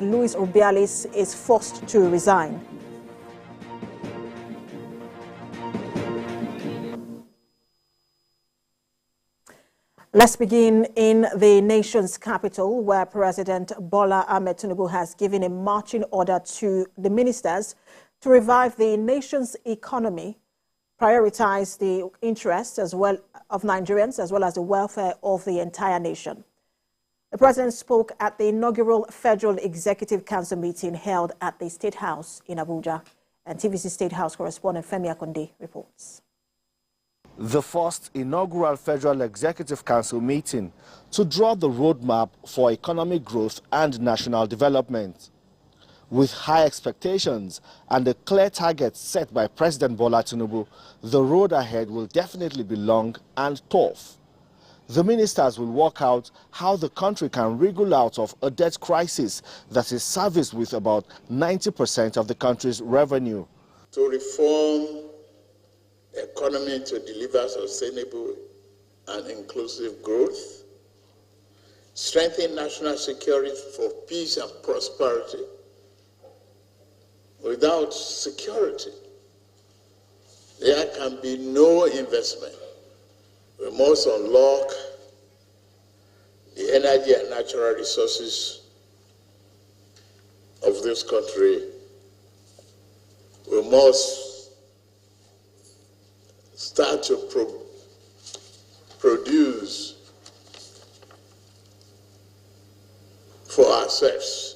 Luis Rubiales is forced to resign. Let's begin in the nation's capital, where President Bola Tinubu has given a marching order to the ministers to revive the nation's economy, prioritize the interests as well of Nigerians, as well as the welfare of the entire nation. The president spoke at the inaugural Federal Executive Council meeting held at the State House in Abuja. And TVC State House correspondent Femi Akonde reports. The first inaugural Federal Executive Council meeting to draw the roadmap for economic growth and national development. With high expectations and a clear target set by President Bola Tinubu, the road ahead will definitely be long and tough. The ministers will work out how the country can wriggle out of a debt crisis that is serviced with about 90% of the country's revenue. To reform the economy to deliver sustainable and inclusive growth, strengthen national security for peace and prosperity. Without security, there can be no investment. We must unlock the energy and natural resources of this country. We must start to produce for ourselves.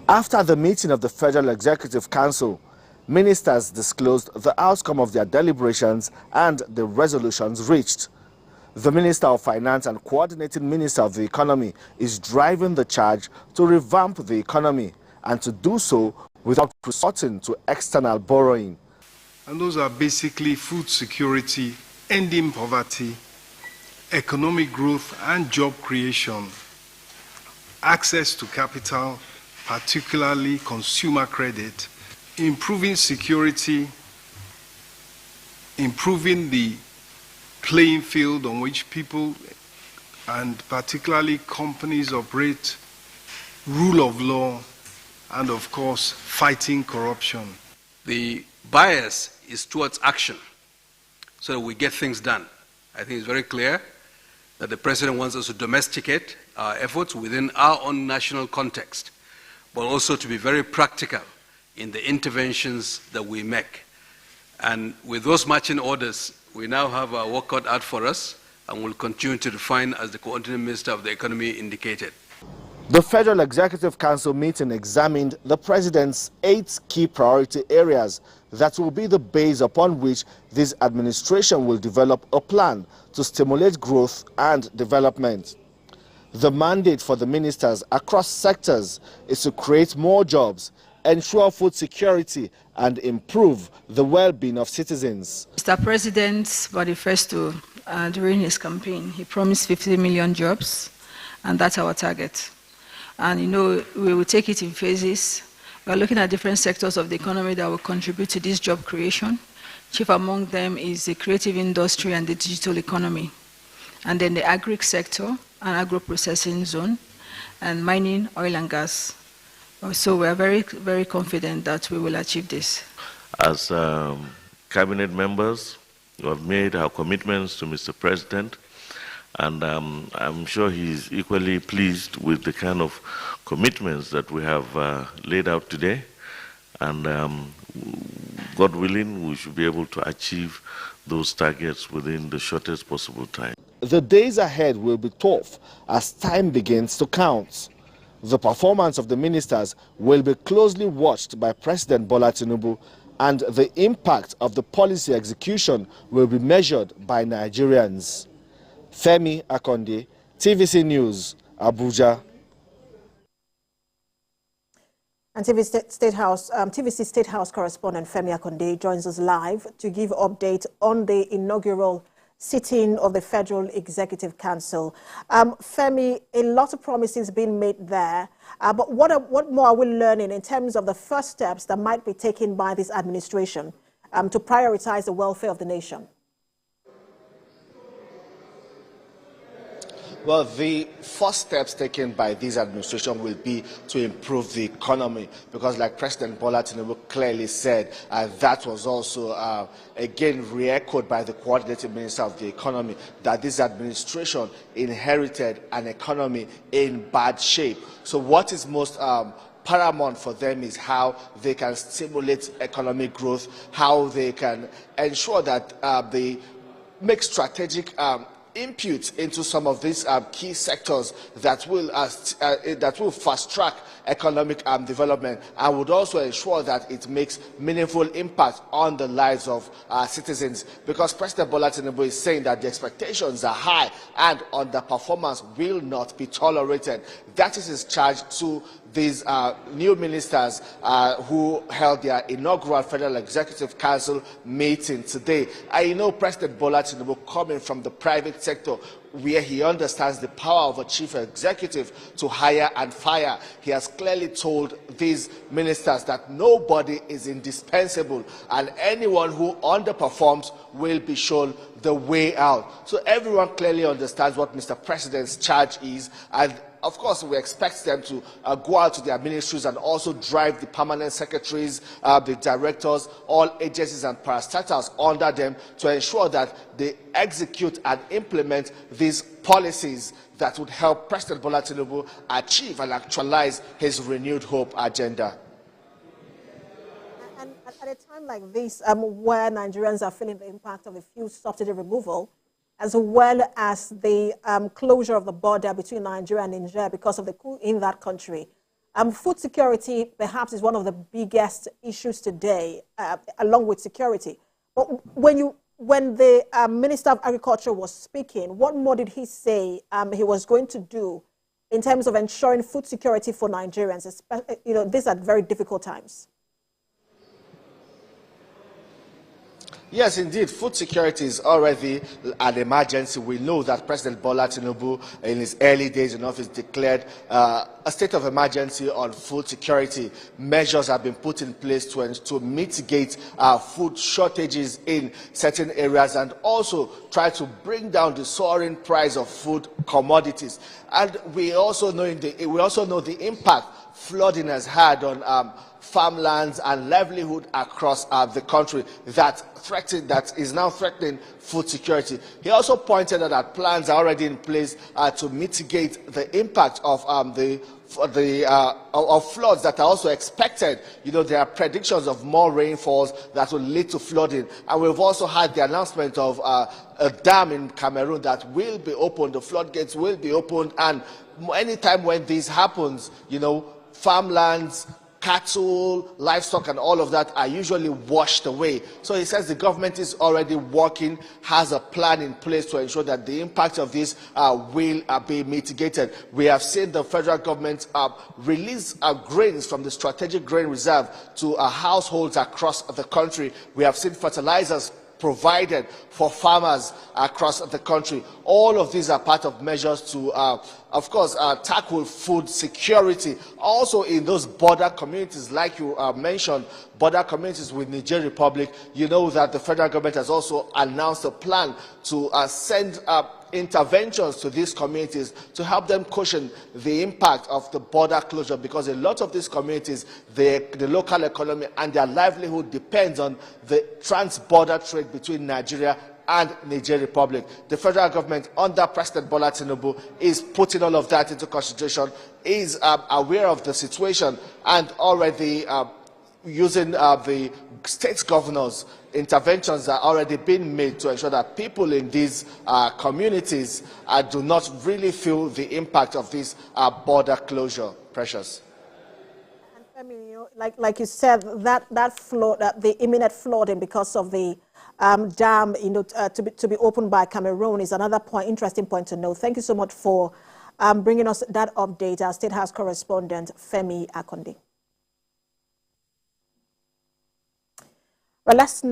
After the meeting of the Federal Executive Council, ministers disclosed the outcome of their deliberations and the resolutions reached. The Minister of Finance and Coordinating Minister of the Economy is driving the charge to revamp the economy and to do so without resorting to external borrowing. And those are basically food security, ending poverty, economic growth and job creation, access to capital, particularly consumer credit, improving security, improving the playing field on which people and particularly companies operate, rule of law, and of course, fighting corruption. The bias is towards action so that we get things done. I think it's very clear that the President wants us to domesticate our efforts within our own national context, but also to be very practical in the interventions that we make. And with those marching orders, we now have our work cut out for us and will continue to refine as the Coordinating Minister of the Economy indicated. The Federal Executive Council meeting examined the President's 8 key priority areas that will be the base upon which this administration will develop a plan to stimulate growth and development. The mandate for the ministers across sectors is to create more jobs, ensure food security, and improve the well-being of citizens. Mr. President, by the first during his campaign, he promised 50 million jobs, and that's our target. And you know, we will take it in phases. We are looking at different sectors of the economy that will contribute to this job creation. Chief among them is the creative industry and the digital economy. And then the agri sector and agro-processing zone, and mining, oil and gas. So we are very, very confident that we will achieve this. As cabinet members, we have made our commitments to Mr. President, and I'm sure he's equally pleased with the kind of commitments that we have laid out today. And God willing, we should be able to achieve those targets within the shortest possible time. The days ahead will be tough as time begins to count. The performance of the ministers will be closely watched by President Bola Tinubu, and the impact of the policy execution will be measured by Nigerians. Femi Akonde, TVC News, Abuja. And TVC State House correspondent Femi Akonde joins us live to give update on the inaugural sitting of the Federal Executive Council. Femi, a lot of promises being made there, but what more are we learning in terms of the first steps that might be taken by this administration to prioritize the welfare of the nation? Well, the first steps taken by this administration will be to improve the economy, because like President Bola Tinubu clearly said, that was also again re-echoed by the coordinating minister of the economy, that this administration inherited an economy in bad shape. So what is most paramount for them is how they can stimulate economic growth, how they can ensure that they make strategic input into some of these key sectors that will fast-track economic development, and would also ensure that it makes meaningful impact on the lives of citizens. Because President Bola Tinubu is saying that the expectations are high and underperformance will not be tolerated. That is his charge to these new ministers who held their inaugural Federal Executive Council meeting today. I know President Bola Tinubu, coming from the private sector, where he understands the power of a chief executive to hire and fire, he has clearly told these ministers that nobody is indispensable and anyone who underperforms will be shown the way out. So everyone clearly understands what Mr. President's charge is, and of course, we expect them to go out to their ministries and also drive the permanent secretaries, the directors, all agencies and parastatals under them to ensure that they execute and implement these policies that would help President Bola Tinubu achieve and actualize his renewed hope agenda. And at a time like this, where Nigerians are feeling the impact of the fuel subsidy removal, as well as the closure of the border between Nigeria and Niger because of the coup in that country. Food security perhaps is one of the biggest issues today, along with security. But when the Minister of Agriculture was speaking, what more did he say he was going to do in terms of ensuring food security for Nigerians? These are very difficult times. Yes, indeed, food security is already an emergency. We know that President Bola Tinubu, in his early days in office, declared a state of emergency on food security. Measures have been put in place to mitigate food shortages in certain areas and also try to bring down the soaring price of food commodities. And we also know the impact flooding has had on farmlands and livelihood across the country that is now threatening food security. He also pointed out that plans are already in place to mitigate the impact of floods that are also expected. There are predictions of more rainfalls that will lead to flooding, and we've also had the announcement of a dam in Cameroon that will be opened. The floodgates will be opened, and anytime when this happens, farmlands, cattle, livestock, and all of that are usually washed away. So he says the government is already working, has a plan in place to ensure that the impact of this will be mitigated. We have seen the federal government release grains from the strategic grain reserve to households across the country. We have seen fertilizers provided for farmers across the country. All of these are part of measures to, of course, tackle food security. Also in those border communities, like you mentioned, border communities with Niger Republic, that the federal government has also announced a plan to send interventions to these communities to help them cushion the impact of the border closure, because a lot of these communities, the local economy and their livelihood depends on the trans-border trade between Nigeria and Niger Republic. The federal government under President Bola Tinubu is putting all of that into consideration, is aware of the situation, and already using the state governors. Interventions are already being made to ensure that people in these communities do not really feel the impact of this border closure. Precious. And Femi, like you said, that flood, the imminent flooding because of the dam, to be opened by Cameroon is another interesting point to note. Thank you so much for bringing us that update. Our State House correspondent Femi Akonde. Well, let's now